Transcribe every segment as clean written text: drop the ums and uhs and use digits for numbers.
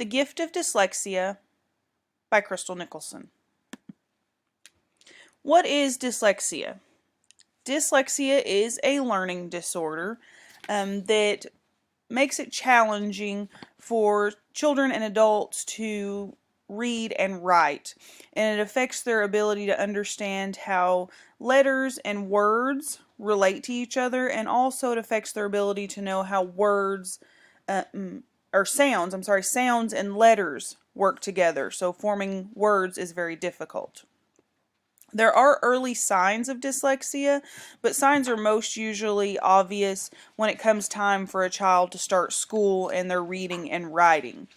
The Gift of Dyslexia by Crystal Nicholson. What is dyslexia? Dyslexia is a learning disorder that makes it challenging for children and adults to read and write, and it affects their ability to understand how letters and words relate to each other, and also it affects their ability to know how words or sounds, sounds and letters work together. So forming words is very difficult. There are early signs of dyslexia, but signs are most usually obvious when it comes time for a child to start school and they're reading and writing.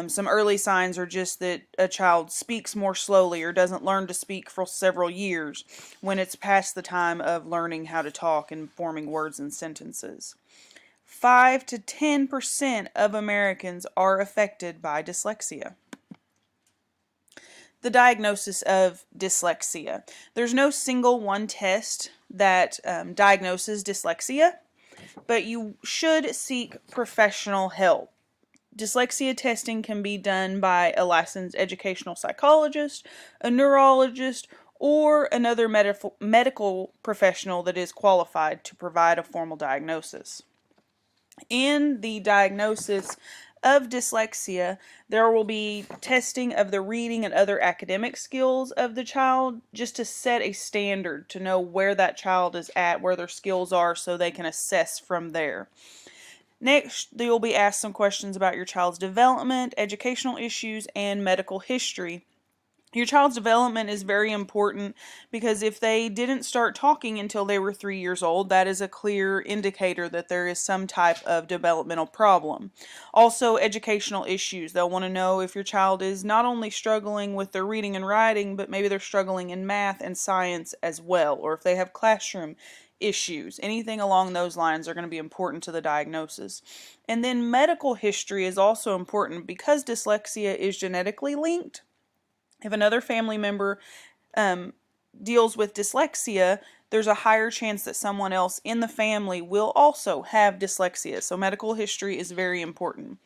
Some early signs are just that a child speaks more slowly or doesn't learn to speak for several years when it's past the time of learning how to talk and forming words and sentences. 5 to 10% of Americans are affected by dyslexia. The diagnosis of dyslexia. There's no single one test that diagnoses dyslexia, but you should seek professional help. Dyslexia testing can be done by a licensed educational psychologist, a neurologist, or another medical professional that is qualified to provide a formal diagnosis. In the diagnosis of dyslexia, there will be testing of the reading and other academic skills of the child just to set a standard to know where that child is at, where their skills are, so they can assess from there. Next, you'll be asked some questions about your child's development, educational issues, and medical history. Your child's development is very important because if they didn't start talking until they were 3 years old, that is a clear indicator that there is some type of developmental problem. Also, educational issues. They'll want to know if your child is not only struggling with their reading and writing, but maybe they're struggling in math and science as well, or if they have classroom issues. Anything along those lines are going to be important to the diagnosis. And then medical history is also important because dyslexia is genetically linked. If another family member deals with dyslexia, there's a higher chance that someone else in the family will also have dyslexia. So medical history is very important.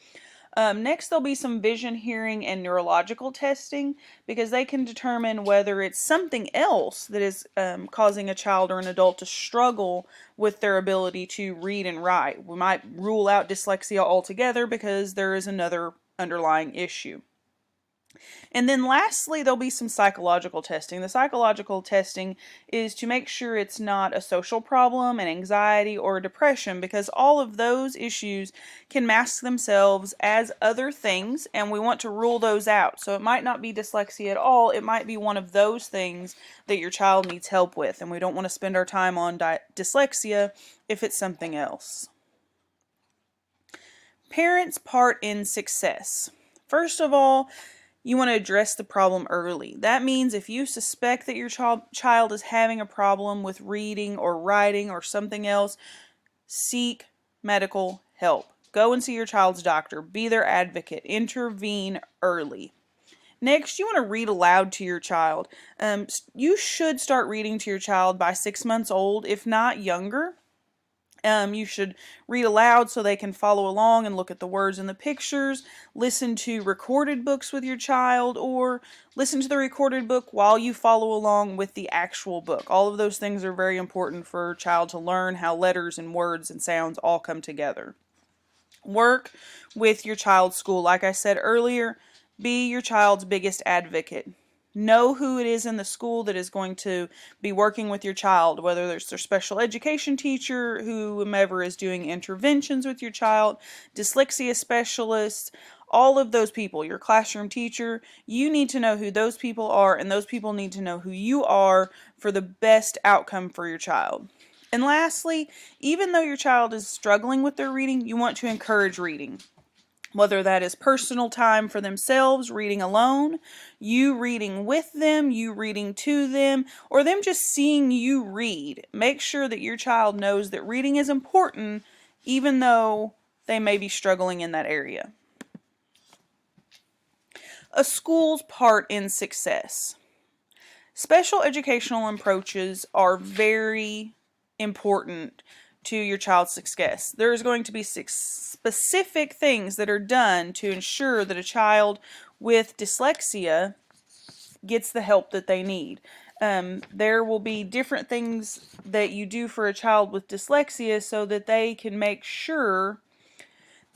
Next, there'll be some vision, hearing, and neurological testing because they can determine whether it's something else that is causing a child or an adult to struggle with their ability to read and write. We might rule out dyslexia altogether because there is another underlying issue. And then lastly, there'll be some psychological testing. The psychological testing is to make sure it's not a social problem, an anxiety, or depression, because all of those issues can mask themselves as other things, and we want to rule those out. So it might not be dyslexia at all. It might be one of those things that your child needs help with, and we don't want to spend our time on dyslexia if it's something else. Parents' part in success. First of all, you want to address the problem early. That means if you suspect that your child is having a problem with reading or writing or something else, seek medical help. Go and see your child's doctor. Be their advocate. Intervene early. Next, you want to read aloud to your child. You should start reading to your child by 6 months old, if not younger. You should read aloud so they can follow along and look at the words in the pictures. Listen to recorded books with your child, or listen to the recorded book while you follow along with the actual book. All of those things are very important for a child to learn how letters and words and sounds all come together. Work with your child's school. Like I said earlier, be your child's biggest advocate. Know who it is in the school that is going to be working with your child, whether it's their special education teacher, whomever is doing interventions with your child, dyslexia specialists, all of those people, your classroom teacher. You need to know who those people are, and those people need to know who you are for the best outcome for your child. And lastly, even though your child is struggling with their reading, you want to encourage reading. Whether that is personal time for themselves, reading alone, you reading with them, you reading to them, or them just seeing you read. Make sure that your child knows that reading is important, even though they may be struggling in that area. A school's part in success. Special educational approaches are very important to your child's success. There's going to be specific things that are done to ensure that a child with dyslexia gets the help that they need. There will be different things that you do for a child with dyslexia so that they can make sure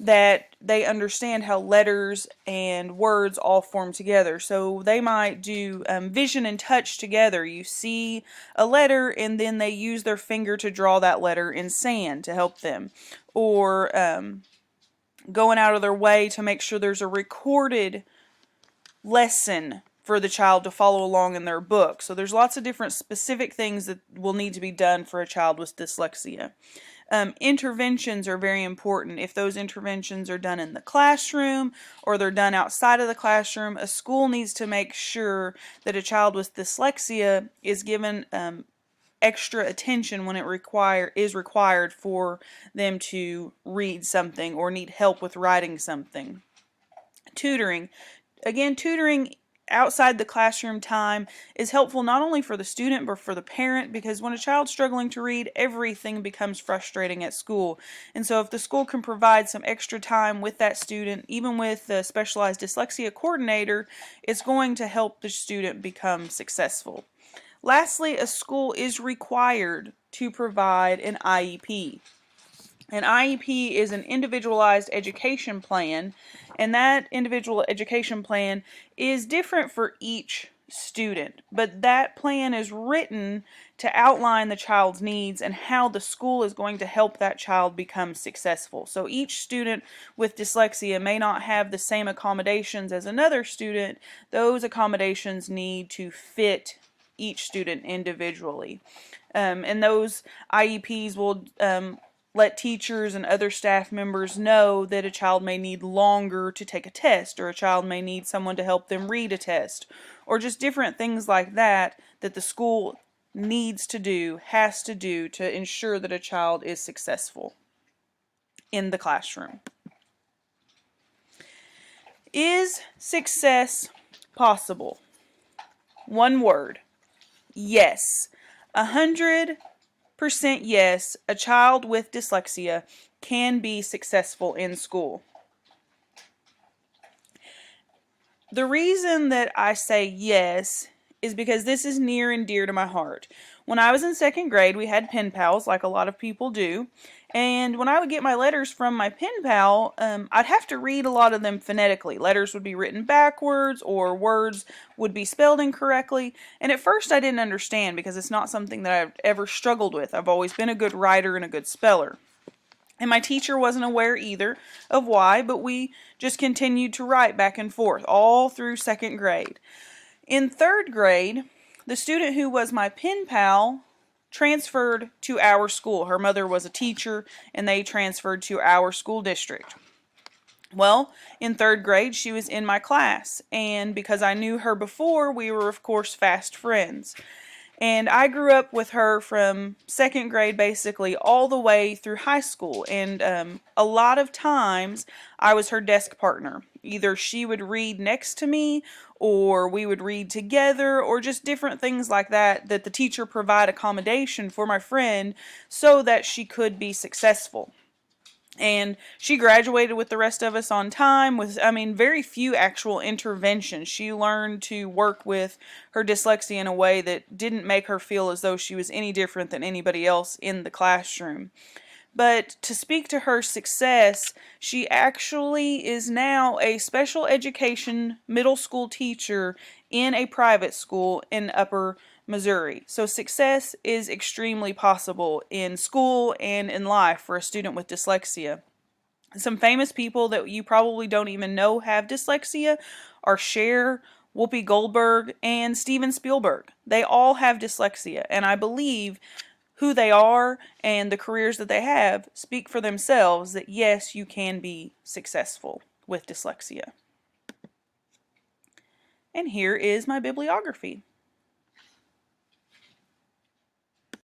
that they understand how letters and words all form together. So they might do vision and touch together. You see a letter and then they use their finger to draw that letter in sand to help them. Or going out of their way to make sure there's a recorded lesson for the child to follow along in their book. So there's lots of different specific things that will need to be done for a child with dyslexia. Interventions are very important. If those interventions are done in the classroom or they're done outside of the classroom, a school needs to make sure that a child with dyslexia is given extra attention when it is required for them to read something or need help with writing something. Tutoring. Again, tutoring outside the classroom time is helpful not only for the student but for the parent, because when a child's struggling to read, everything becomes frustrating at school. And so if the school can provide some extra time with that student, even with the specialized dyslexia coordinator, it's going to help the student become successful. Lastly, a school is required to provide an IEP. An IEP is an individualized education plan, and that individual education plan is different for each student, but that plan is written to outline the child's needs and how the school is going to help that child become successful. So each student with dyslexia may not have the same accommodations as another student. Those accommodations need to fit each student individually. And those IEPs will let teachers and other staff members know that a child may need longer to take a test, or a child may need someone to help them read a test, or just different things like that that the school needs to do, has to do to ensure that a child is successful in the classroom. Is success possible? One word. Yes. 100% yes, a child with dyslexia can be successful in school. The reason that I say yes is because this is near and dear to my heart. When I was in second grade, we had pen pals, like a lot of people do. And when I would get my letters from my pen pal, I'd have to read a lot of them phonetically. Letters would be written backwards, or words would be spelled incorrectly. And at first I didn't understand, because it's not something that I've ever struggled with. I've always been a good writer and a good speller. And my teacher wasn't aware either of why, but we just continued to write back and forth all through second grade. In third grade, the student who was my pen pal transferred to our school. Her mother was a teacher, and they transferred to our school district. Well, in third grade, she was in my class, and because I knew her before, we were, of course, fast friends. And I grew up with her from second grade basically all the way through high school. And a lot of times I was her desk partner. Either she would read next to me, or we would read together, or just different things like that, that the teacher provide accommodation for my friend so that she could be successful. And she graduated with the rest of us on time with, very few actual interventions. She learned to work with her dyslexia in a way that didn't make her feel as though she was any different than anybody else in the classroom. But to speak to her success, she actually is now a special education middle school teacher in a private school in Upper Missouri. So success is extremely possible in school and in life for a student with dyslexia. Some famous people that you probably don't even know have dyslexia are Cher, Whoopi Goldberg, and Steven Spielberg. They all have dyslexia, and I believe who they are and the careers that they have speak for themselves that yes, you can be successful with dyslexia. And here is my bibliography.